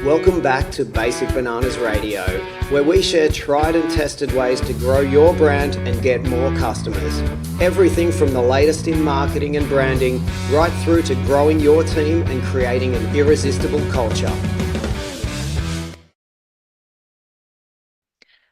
Welcome back to Basic Bananas Radio, where we share tried and tested ways to grow your brand and get more customers. Everything from the latest in marketing and branding, right through to growing your team and creating an irresistible culture.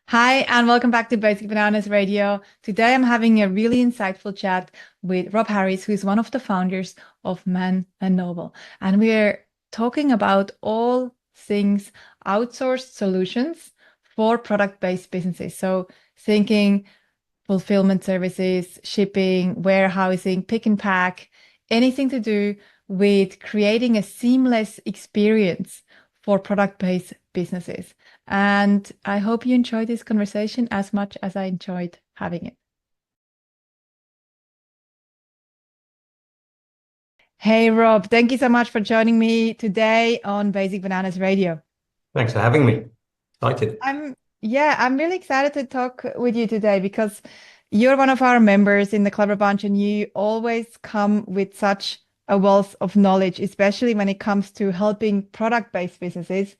Hi, and welcome back to Basic Bananas Radio. Today I'm having a really insightful chat with Rob Harris, who is one of the founders of Man and Noble. And we're talking about all things outsourced solutions for product-based businesses. So thinking fulfillment services, shipping, warehousing, pick and pack, anything to do with creating a seamless experience for product-based businesses. And I hope you enjoyed this conversation as much as I enjoyed having it. Hey, Rob, thank you so much for joining me today on Basic Bananas Radio. Thanks for having me. Excited. I'm really excited to talk with you today because you're one of our members in the Clever Bunch and you always come with such a wealth of knowledge, especially when it comes to helping product-based businesses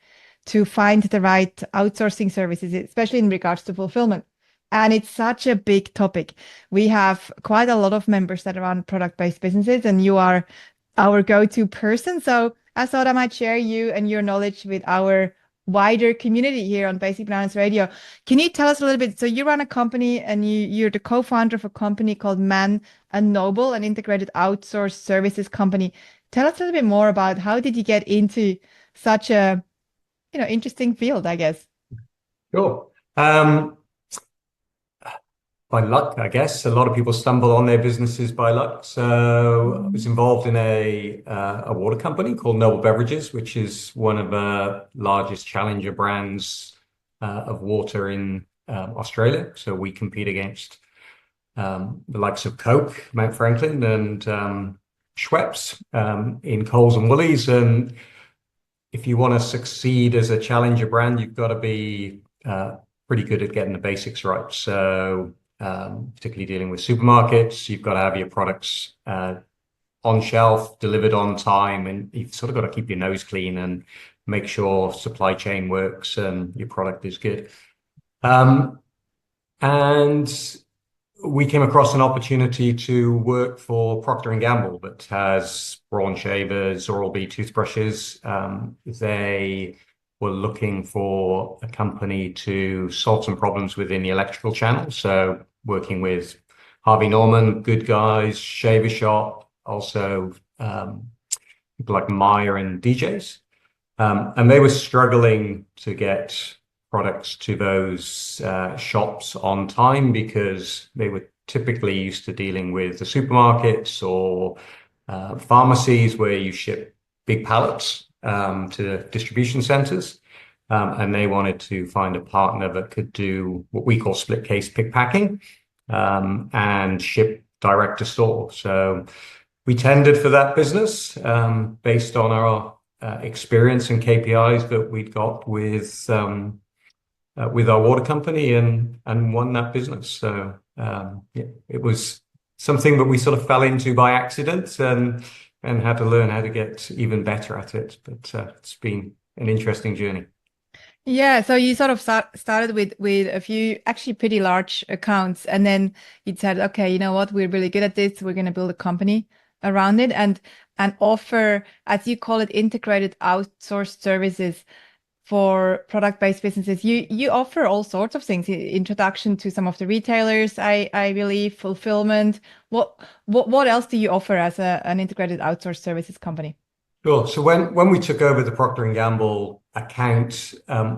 to find the right outsourcing services, especially in regards to fulfillment. And it's such a big topic. We have quite a lot of members that run product-based businesses, and you are our go-to person. So I thought I might share you and your knowledge with our wider community here on Basic Bananas Radio. Can you tell us a little bit? So you run a company and you're the co-founder of a company called Man and Noble, an integrated outsourced services company. Tell us a little bit more about how did you get into such a interesting field, I guess. Sure. By luck, I guess. A lot of people stumble on their businesses by luck. So I was involved in a water company called Noble Beverages, which is one of the largest challenger brands of water in Australia. So we compete against the likes of Coke, Mount Franklin, and Schweppes in Coles and Woolies. And if you want to succeed as a challenger brand, you've got to be pretty good at getting the basics right. So particularly dealing with supermarkets, you've got to have your products on shelf, delivered on time, and you've sort of got to keep your nose clean and make sure supply chain works and your product is good. And we came across an opportunity to work for Procter & Gamble that has Braun shavers, Oral-B toothbrushes. They were looking for a company to solve some problems within the electrical channel. So working with Harvey Norman, Good Guys, Shaver Shop, also people like Meyer and DJs. And they were struggling to get products to those shops on time because they were typically used to dealing with the supermarkets or pharmacies where you ship big pallets to distribution centers. And they wanted to find a partner that could do what we call split case pick packing and ship direct to store. So we tendered for that business based on our experience and KPIs that we'd got with our water company and won that business. So it was something that we sort of fell into by accident and had to learn how to get even better at it. But it's been an interesting journey. Yeah, so you sort of started with a few actually pretty large accounts, and then you said, okay, you know what, we're really good at this. We're going to build a company around it and offer, as you call it, integrated outsourced services for product-based businesses. You offer all sorts of things, introduction to some of the retailers, I believe, fulfillment. What else do you offer as an integrated outsourced services company? Sure. So when we took over the Procter & Gamble account,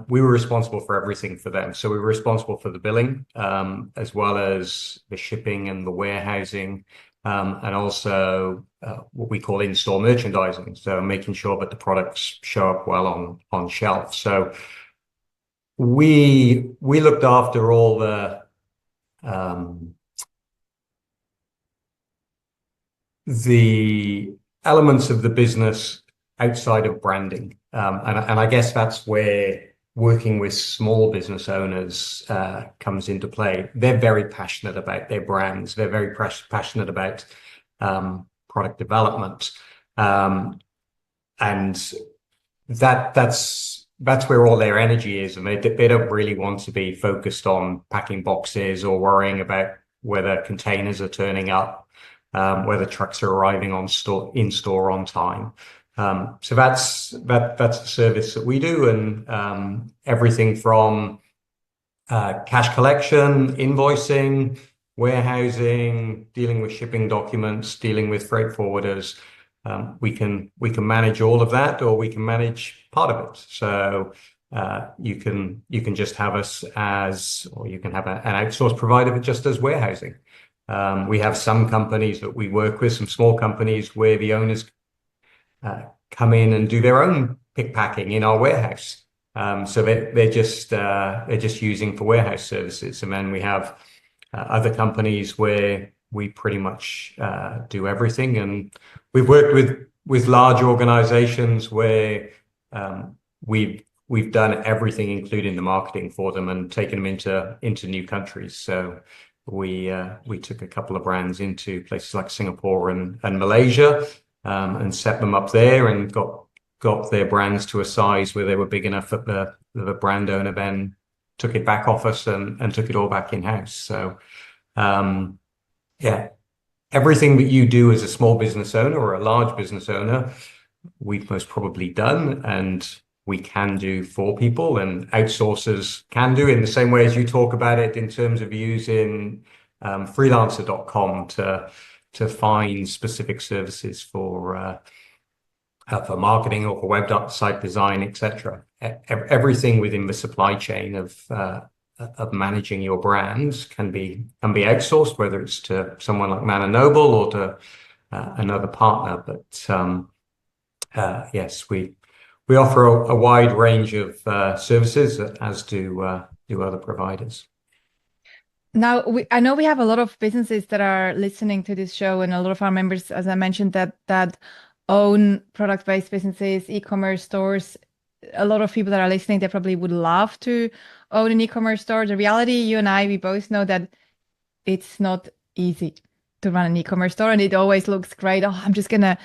we were responsible for everything for them. So we were responsible for the billing, as well as the shipping and the warehousing, and also what we call in-store merchandising. So making sure that the products show up well on shelf. So we looked after all the elements of the business outside of branding. And I guess that's where working with small business owners comes into play. They're very passionate about their brands. They're very passionate about product development. And that's that's where all their energy is, and they don't really want to be focused on packing boxes or worrying about whether containers are turning up, whether trucks are arriving in store on time. So that's the service that we do, and everything from cash collection, invoicing, warehousing, dealing with shipping documents, dealing with freight forwarders. We can manage all of that, or we can manage part of it. So you can just have us as, or you can have an outsourced provider that just does warehousing. We have some companies that we work with, some small companies where the owners come in and do their own pick packing in our warehouse. So they're just using for warehouse services. And then we have other companies where we pretty much do everything. And we've worked with large organizations where we've done everything, including the marketing for them, and taken them into new countries. So we took a couple of brands into places like Singapore and Malaysia, and set them up there, and got their brands to a size where they were big enough that the brand owner then took it back off us and took it all back in-house. So yeah, everything that you do as a small business owner or a large business owner, we've most probably done, and we can do for people, and outsourcers can do in the same way as you talk about it, in terms of using freelancer.com to find specific services for marketing or for website design, etc. Everything within the supply chain of managing your brands can be outsourced, whether it's to someone like Man & Noble or to another partner. But yes, we offer a wide range of services, as do other providers. Now, I know we have a lot of businesses that are listening to this show, and a lot of our members, as I mentioned, that own product-based businesses, e-commerce stores. A lot of people that are listening, they probably would love to own an e-commerce store. The reality, you and I, we both know that it's not easy to run an e-commerce store, and it always looks great. Oh, I'm just gonna,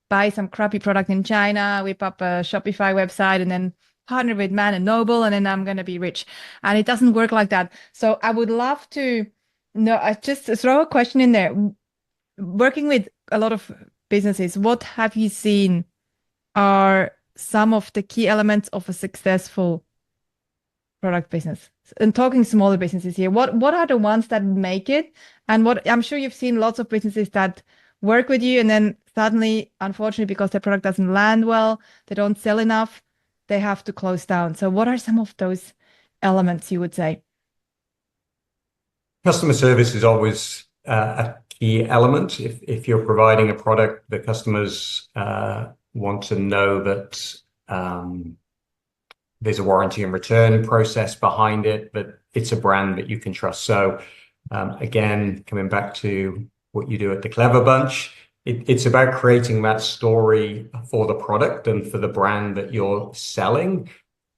buy some crappy product in China, whip up a Shopify website, and then partner with Man and Noble, and then I'm going to be rich. And it doesn't work like that. So I would love to know, I just throw a question in there. Working with a lot of businesses, what have you seen are some of the key elements of a successful product business? And talking smaller businesses here, what are the ones that make it? And what I'm sure you've seen lots of businesses that work with you, and then suddenly, unfortunately, because their product doesn't land well, they don't sell enough, they have to close down. So what are some of those elements, you would say? Customer service is always a key element. If you're providing a product, the customers want to know that there's a warranty and return process behind it, but it's a brand that you can trust. So again, coming back to what you do at the Clever Bunch, it's about creating that story for the product and for the brand that you're selling.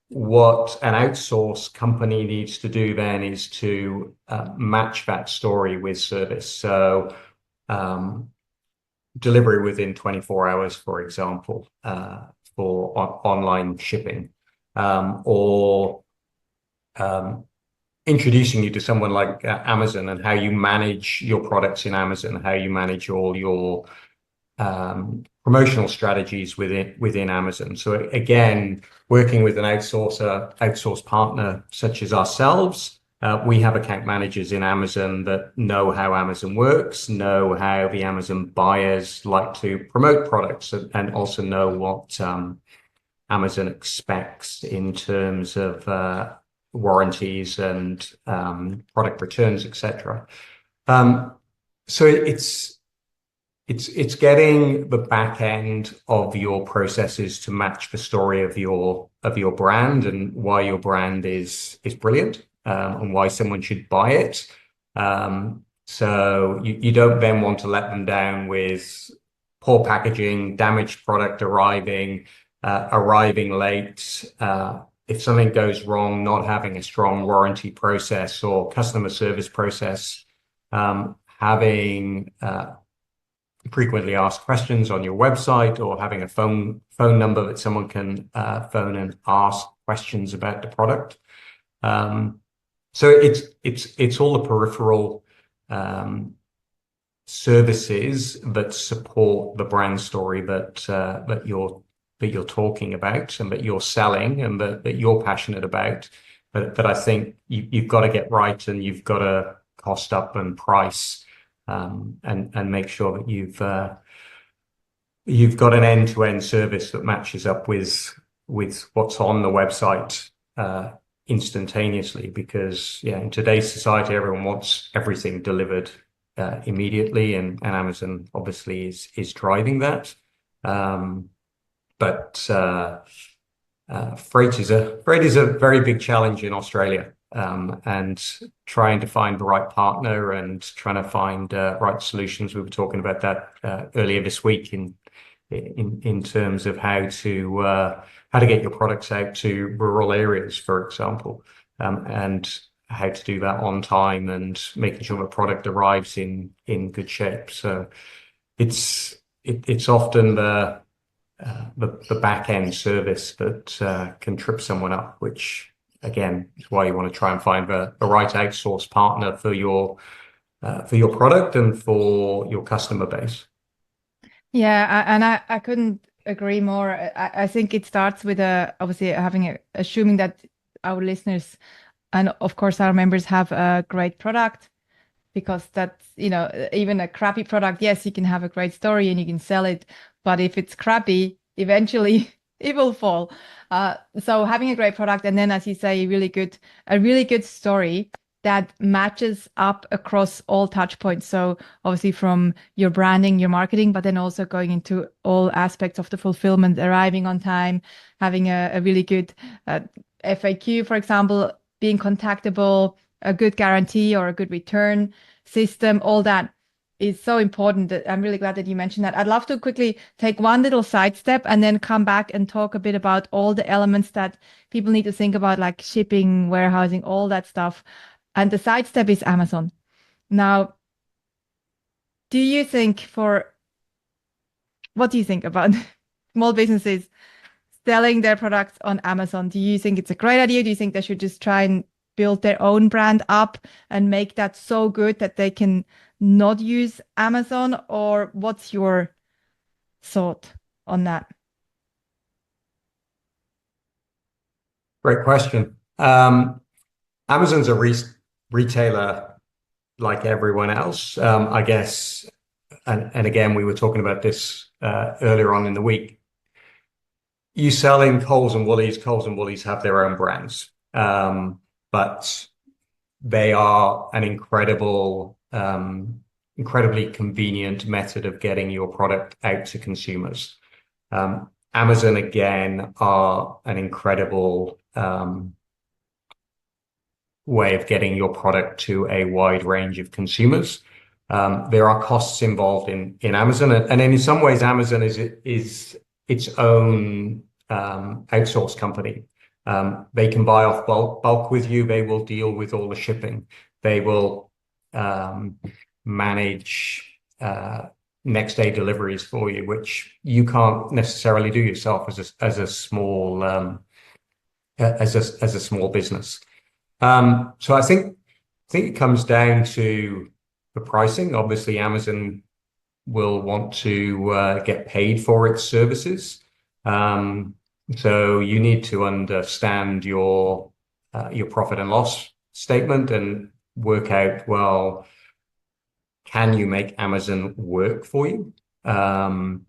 What an outsourced company needs to do then is to match that story with service. So delivery within 24 hours, for example, for online shipping, or introducing you to someone like Amazon, and how you manage your products in Amazon, how you manage all your promotional strategies within Amazon. So again, working with an outsourced partner such as ourselves, we have account managers in Amazon that know how Amazon works, know how the Amazon buyers like to promote products, and also know what Amazon expects in terms of warranties and product returns, etc. So it's getting the back end of your processes to match the story of your brand, and why your brand is brilliant, and why someone should buy it. So you don't then want to let them down with poor packaging, damaged product arriving late. If something goes wrong, not having a strong warranty process or customer service process, having frequently asked questions on your website, or having a phone number that someone can phone and ask questions about the product. So it's all the peripheral services that support the brand story that you're talking about, and that you're selling, and that you're passionate about. That I think you've got to get right, and you've got to cost up and price, and make sure that you've got an end-to-end service that matches up with what's on the website instantaneously. Because in today's society, everyone wants everything delivered immediately, and Amazon obviously is driving that. But freight is a very big challenge in Australia, and trying to find the right partner and trying to find right solutions. We were talking about that earlier this week in terms of how to get your products out to rural areas, for example, and how to do that on time, and making sure the product arrives in good shape. So it's often the back end service that can trip someone up, which again is why you want to try and find the right outsource partner for your product and for your customer base. Yeah, and I couldn't agree more. I think it starts with obviously assuming that our listeners and of course our members have a great product, because that's, even a crappy product, yes, you can have a great story and you can sell it, but if it's crappy, eventually it will fall. So having a great product, and then, as you say, a really good story that matches up across all touch points. So obviously from your branding, your marketing, but then also going into all aspects of the fulfillment, arriving on time, having a really good FAQ, for example, being contactable, a good guarantee or a good return system. All that is so important. That I'm really glad that you mentioned that. I'd love to quickly take one little sidestep and then come back and talk a bit about all the elements that people need to think about, like shipping, warehousing, all that stuff. And the sidestep is Amazon. Now, what do you think about small businesses selling their products on Amazon? Do you think it's a great idea? Do you think they should just try and build their own brand up and make that so good that they can not use Amazon? Or what's your thought on that? Great question. Amazon's a retailer like everyone else, I guess. And again, we were talking about this earlier on in the week. You sell in Coles and Woolies. Coles and Woolies have their own brands, but they are an incredibly convenient method of getting your product out to consumers. Amazon, again, are an incredible way of getting your product to a wide range of consumers. There are costs involved in Amazon, and in some ways, Amazon is its own outsource company. They can buy off bulk with you. They will deal with all the shipping. They will manage next day deliveries for you, which you can't necessarily do yourself as a small business. So I think it comes down to the pricing. Obviously, Amazon will want to get paid for its services. So you need to understand your profit and loss statement and work out, well, can you make Amazon work for you? And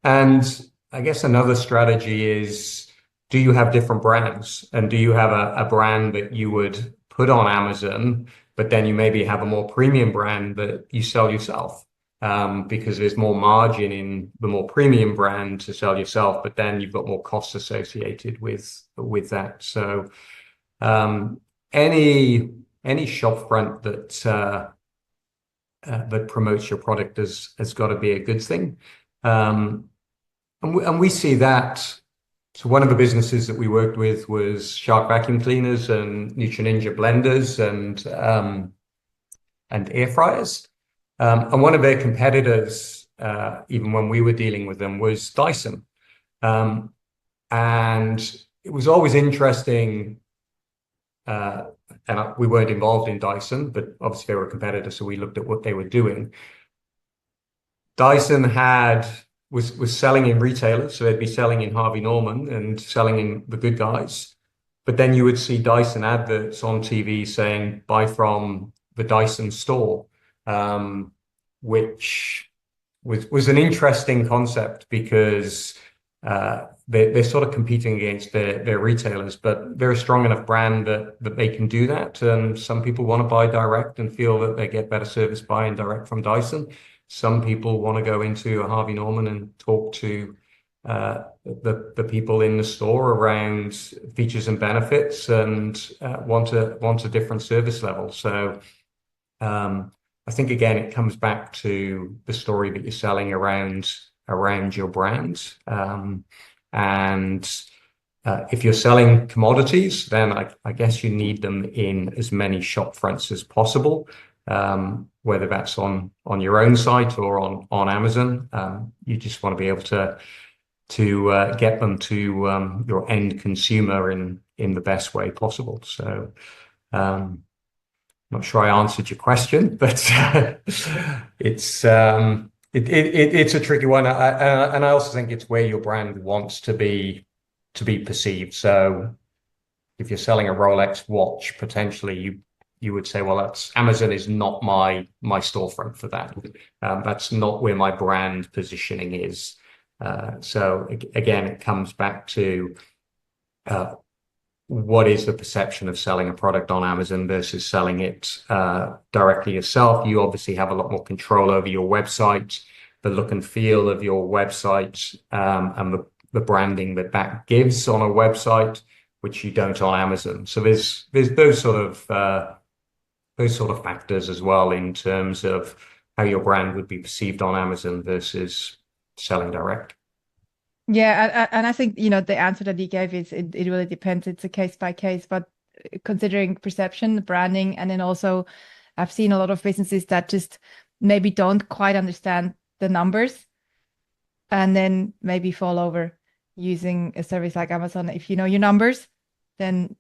I guess another strategy is, do you have different brands? And do you have a brand that you would put on Amazon, but then you maybe have a more premium brand that you sell yourself? Because there's more margin in the more premium brand to sell yourself, but then you've got more costs associated with that. So any shop front that promotes your product has got to be a good thing. And we see that. So one of the businesses that we worked with was Shark vacuum cleaners and Ninja blenders and air fryers. And one of their competitors even when we were dealing with them, was Dyson. And it was always interesting. And we weren't involved in Dyson, but obviously they were a competitor, so we looked at what they were doing. Dyson was selling in retailers, so they'd be selling in Harvey Norman and selling in the Good Guys. But then you would see Dyson adverts on TV saying, buy from the Dyson store, which was an interesting concept because they're sort of competing against their retailers, but they're a strong enough brand that they can do that. And some people want to buy direct and feel that they get better service buying direct from Dyson. Some people want to go into a Harvey Norman and talk to the people in the store around features and benefits and want a different service level. So I think again it comes back to the story that you're selling around your brand. And if you're selling commodities, then I guess you need them in as many shop fronts as possible, whether that's on your own site or on Amazon. You just want to be able to get them to your end consumer in the best way possible. So I'm not sure I answered your question, but it's a tricky one, and I also think it's where your brand wants to be perceived. So if you're selling a Rolex watch, potentially you would say, well, Amazon is not my storefront for that. That's not where my brand positioning is. So again, it comes back to what is the perception of selling a product on Amazon versus selling it directly yourself. You obviously have a lot more control over your website, the look and feel of your website, and the branding that gives on a website, which you don't on Amazon. So there's those sort of factors as well in terms of how your brand would be perceived on Amazon versus selling direct. Yeah, and I think, the answer that you gave is it really depends. It's a case by case, but considering perception, branding, and then also I've seen a lot of businesses that just maybe don't quite understand the numbers and then maybe fall over using a service like Amazon. If you know your numbers, then,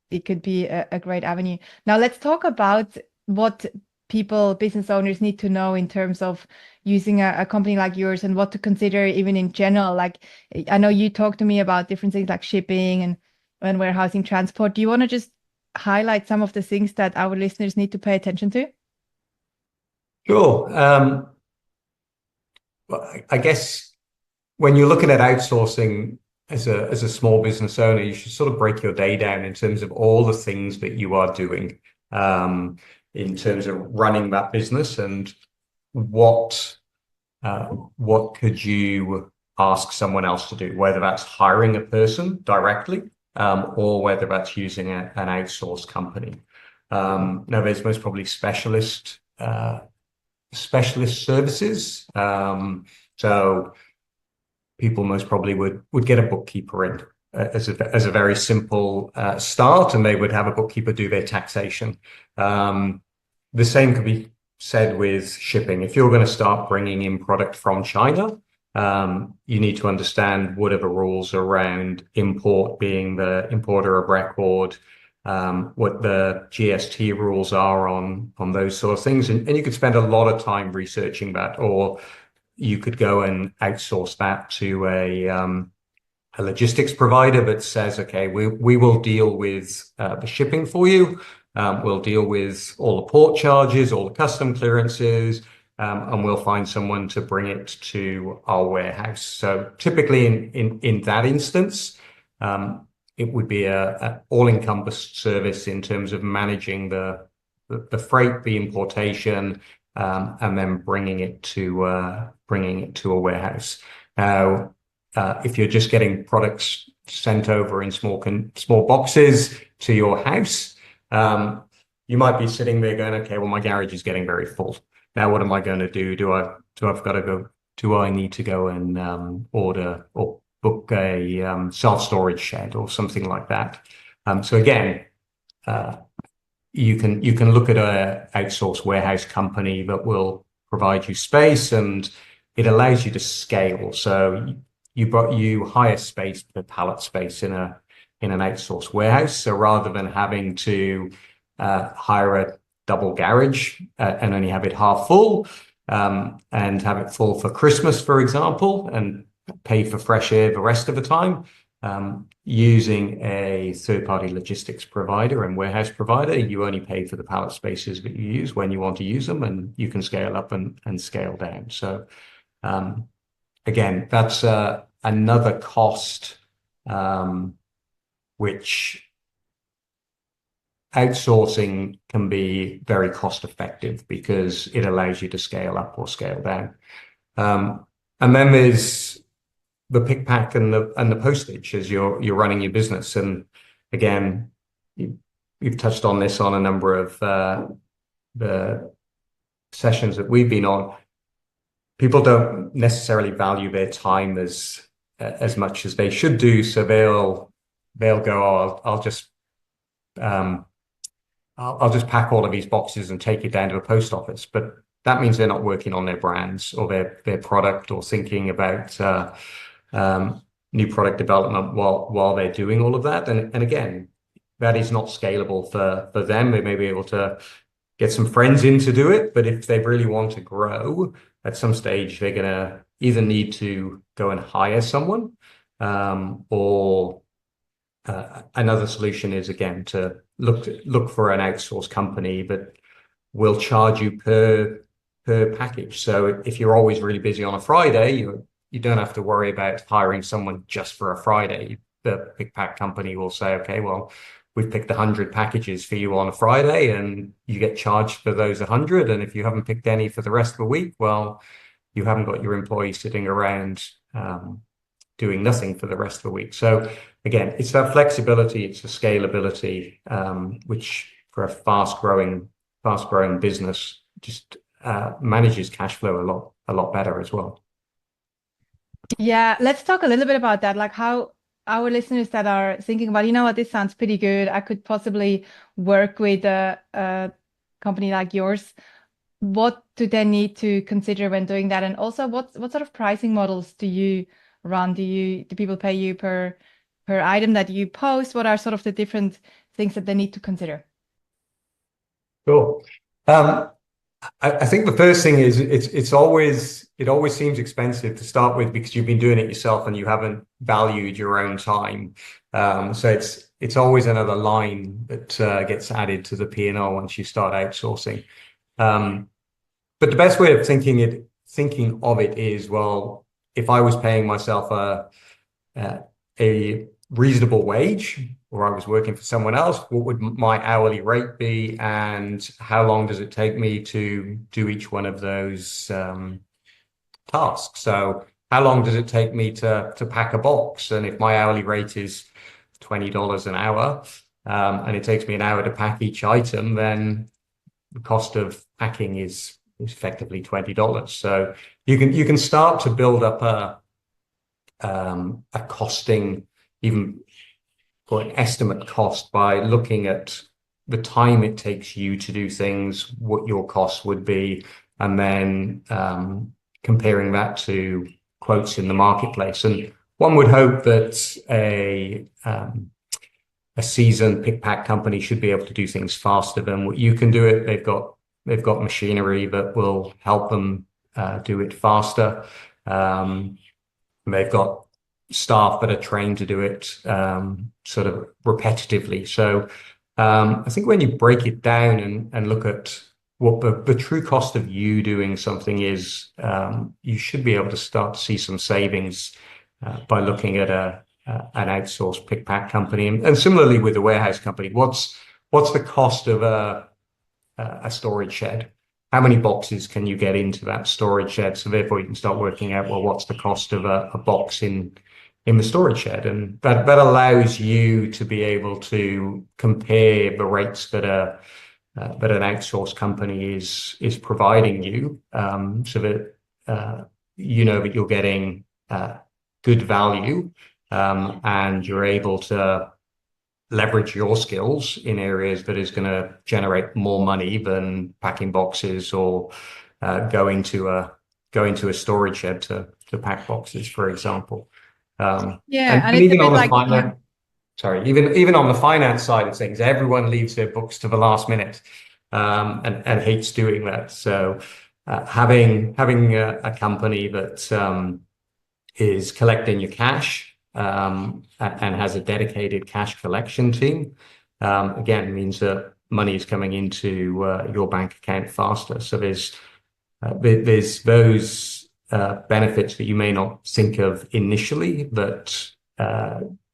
it could be a great avenue. Now let's talk about what business owners need to know in terms of using a company like yours and what to consider even in general. Like, I know you talked to me about different things like shipping and warehousing, transport. Do you want to just highlight some of the things that our listeners need to pay attention to? Sure. Well, I guess when you're looking at outsourcing as a small business owner, you should sort of break your day down in terms of all the things that you are doing. In terms of running that business and what could you ask someone else to do, whether that's hiring a person directly or whether that's using an outsourced company. Now, there's most probably specialist services. So people most probably would get a bookkeeper in as a very simple start, and they would have a bookkeeper do their taxation. The same could be said with shipping. If you're going to start bringing in product from China, you need to understand what are the rules around import, being the importer of record, what the GST rules are on those sort of things. And you could spend a lot of time researching that, or you could go and outsource that to a logistics provider that says, okay, we will deal with the shipping for you. We'll deal with all the port charges, all the custom clearances, and we'll find someone to bring it to our warehouse. So typically in that instance, it would be an all-encompassed service in terms of managing the freight, the importation, and then bringing it to a warehouse. Now, if you're just getting products sent over in small boxes to your house, you might be sitting there going, okay, well, my garage is getting very full. Now, what am I going to do? Do I need to go and order or book a self-storage shed or something like that? So again, you can look at an outsourced warehouse company that will provide you space and it allows you to scale. So you hire space per pallet space in an outsourced warehouse. So rather than having to hire a double garage and only have it half full, and have it full for Christmas, for example, and pay for fresh air the rest of the time, using a third-party logistics provider and warehouse provider, you only pay for the pallet spaces that you use when you want to use them, and you can scale up and scale down. So again, that's another cost which outsourcing can be very cost effective because it allows you to scale up or scale down. And then there's the pick pack and the postage as you're running your business. And again, you've touched on this on a number of the sessions that we've been on. People don't necessarily value their time as much as they should do, so they'll go, oh, I'll just pack all of these boxes and take it down to a post office. But that means they're not working on their brands or their product or thinking about new product development while they're doing all of that. And again, that is not scalable for them. They may be able to get some friends in to do it, but if they really want to grow, at some stage they're going to either need to go and hire someone, or another solution is, again, to look for an outsourced company that will charge you per package. So if you're always really busy on a Friday, you don't have to worry about hiring someone just for a Friday. The pick pack company will say, okay, well, we've picked 100 packages for you on a Friday, and you get charged for those 100. And if you haven't picked any for the rest of the week, well, you haven't got your employees sitting around doing nothing for the rest of the week. So again, it's that flexibility, it's the scalability, which for a fast-growing business just manages cash flow a lot better as well. Yeah, let's talk a little bit about that, like how our listeners that are thinking about, you know what, this sounds pretty good, I could possibly work with a company like yours. What do they need to consider when doing that? And also, what sort of pricing models do you run? Do people pay you per item that you post? What are sort of the different things that they need to consider? Cool. I think the first thing is it always seems expensive to start with because you've been doing it yourself and you haven't valued your own time. So it's always another line that gets added to the P&L once you start outsourcing. But the best way of thinking of it is, well, if I was paying myself a reasonable wage, or I was working for someone else, what would my hourly rate be, and how long does it take me to do each one of those tasks? So how long does it take me to pack a box? And if my hourly rate is $20 an hour, and it takes me an hour to pack each item, then the cost of packing is effectively $20. So you can start to build up a costing, even for an estimate cost, by looking at the time it takes you to do things, what your costs would be, and then comparing that to quotes in the marketplace. And one would hope that a seasoned pick pack company should be able to do things faster than what you can do it. They've got machinery that will help them do it faster. They've got staff that are trained to do it sort of repetitively. So I think when you break it down and look at what the true cost of you doing something is, you should be able to start to see some savings by looking at an outsourced pick pack company. And similarly with a warehouse company, what's the cost of a storage shed? How many boxes can you get into that storage shed? So therefore you can start working out, well, what's the cost of a box in the storage shed? And that allows you to be able to compare the rates that an outsourced company is providing you, so that you know that you're getting good value, and you're able to leverage your skills in areas that is going to generate more money than packing boxes or going to a go into a storage shed to pack boxes, for example. Yeah, and And it's a even bit on the like, even on the finance side of things, everyone leaves their books to the last minute, and hates doing that. So having a company that is collecting your cash, and has a dedicated cash collection team, again, means that money is coming into your bank account faster. So there's those benefits that you may not think of initially that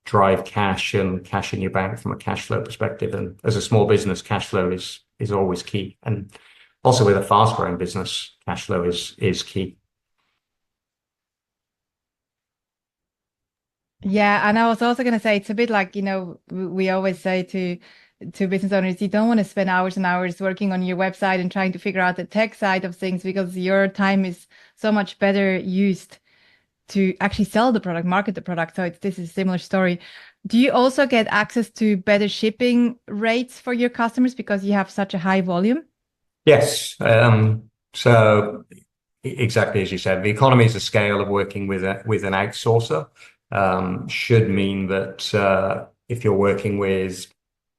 drive cash and cash in your bank from a cash flow perspective. And as a small business, cash flow is always key. And also with a fast growing business, cash flow is key. yeah, and I was also going to say it's a bit like, we always say to business owners, you don't want to spend hours and hours working on your website and trying to figure out the tech side of things, because your time is so much better used to actually sell the product, market the product. So this is a similar story. Do you also get access to better shipping rates for your customers because you have such a high volume? Yes. So exactly as you said, the economies of scale of working with an outsourcer should mean that if you're working with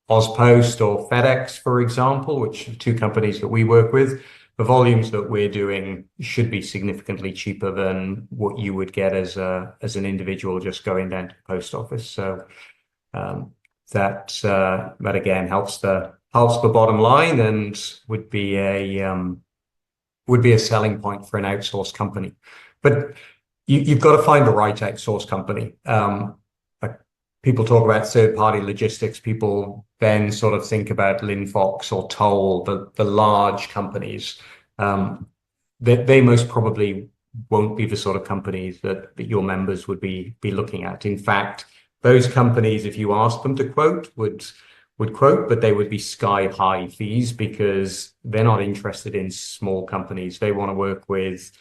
Ozpost or FedEx, for example, which are two companies that we work with, the volumes that we're doing should be significantly cheaper than what you would get as an individual just going down to the post office. So that again helps the bottom line, and would be a selling point for an outsourced company. But you've got to find the right outsourced company. People talk about third-party logistics. People then sort of think about Linfox or Toll, the large companies. They most probably won't be the sort of companies that your members would be looking at. In fact, those companies, if you ask them to quote, would quote, but they would be sky-high fees because they're not interested in small companies. They want to work with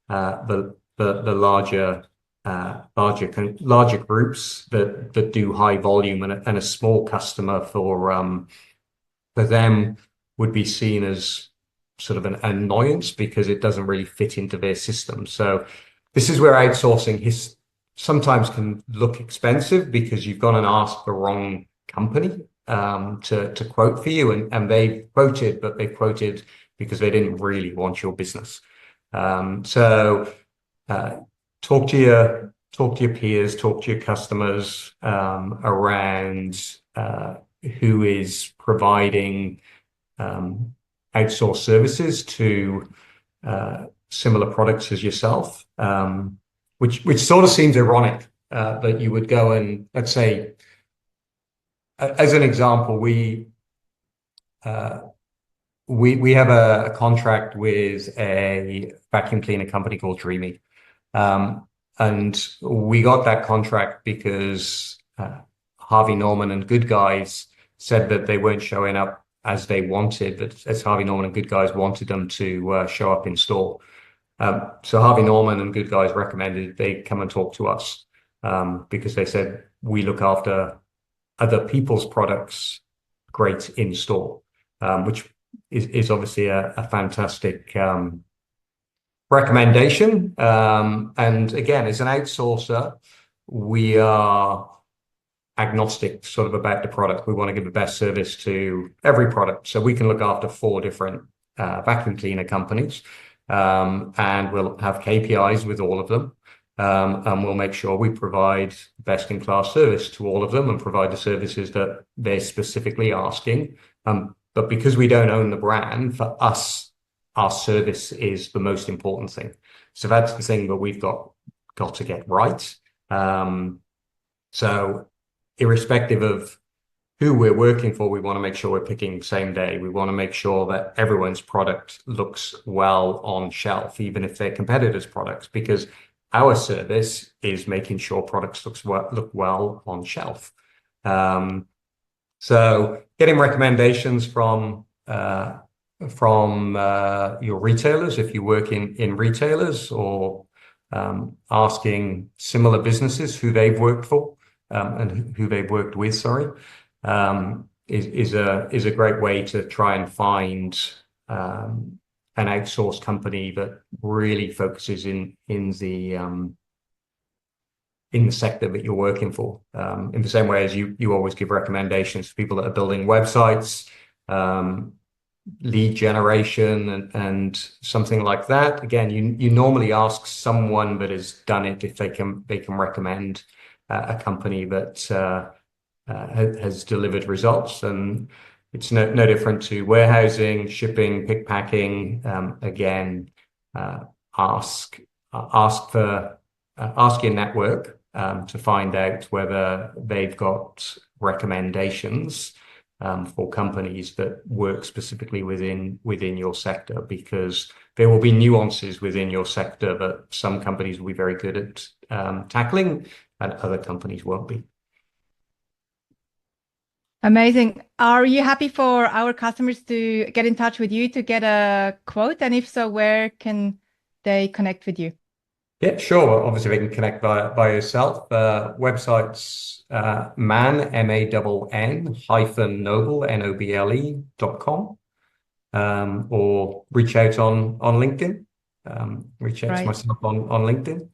the larger groups that do high volume, and a small customer for them would be seen as sort of an annoyance because it doesn't really fit into their system. So this is where outsourcing sometimes can look expensive because you've gone and asked the wrong company to quote for you, and they've quoted, but they've quoted because they didn't really want your business. So talk to your peers, talk to your customers around who is providing outsourced services to similar products as yourself, which sort of seems ironic that you would go and, let's say, as an example, we have a contract with a vacuum cleaner company called Dreamy. And we got that contract because Harvey Norman and Good Guys said that they weren't showing up as they wanted, that as Harvey Norman and Good Guys wanted them to show up in store. So Harvey Norman and Good Guys recommended they come and talk to us because they said we look after other people's products great in store, which is obviously a fantastic recommendation. And again, as an outsourcer, we are agnostic sort of about the product. We want to give the best service to every product. So we can look after 4 different vacuum cleaner companies, and we'll have KPIs with all of them. And we'll make sure we provide best-in-class service to all of them and provide the services that they're specifically asking. But because we don't own the brand, for us, our service is the most important thing. So that's the thing that we've got to get right. So irrespective of who we're working for, we want to make sure we're picking same day. We want to make sure that everyone's product looks well on shelf, even if they're competitors' products, because our service is making sure products look well on shelf. So getting recommendations from your retailers, if you work in retailers, or asking similar businesses who they've worked for and who they've worked with, is a great way to try and find an outsourced company that really focuses in the sector that you're working for. In the same way as you always give recommendations to people that are building websites, lead generation and something like that. Again, you normally ask someone that has done it if they can recommend a company that has delivered results. And it's no different to warehousing, shipping, pick packing. Again, ask your network to find out whether they've got recommendations for companies that work specifically within your sector, because there will be nuances within your sector that some companies will be very good at tackling and other companies won't be. Amazing. Are you happy for our customers to get in touch with you to get a quote? And if so, where can they connect with you? Yeah, sure. Obviously, they can connect by yourself. Websites, MANN -noble, NOBLE.com, or reach out on LinkedIn. Reach out to myself on LinkedIn.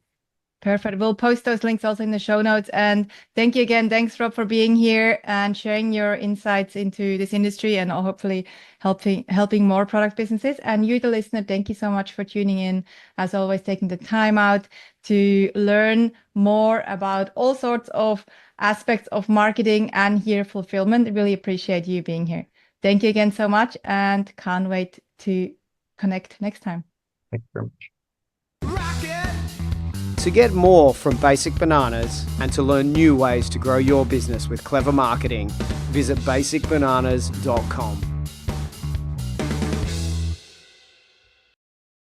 Perfect. We'll post those links also in the show notes. And thank you again. Thanks, Rob, for being here and sharing your insights into this industry and hopefully helping more product businesses. And you, the listener, thank you so much for tuning in. As always, taking the time out to learn more about all sorts of aspects of marketing and here fulfillment. I really appreciate you being here. Thank you again so much and can't wait to connect next time. Thank you very much. To get more from Basic Bananas and to learn new ways to grow your business with clever marketing, visit basicbananas.com.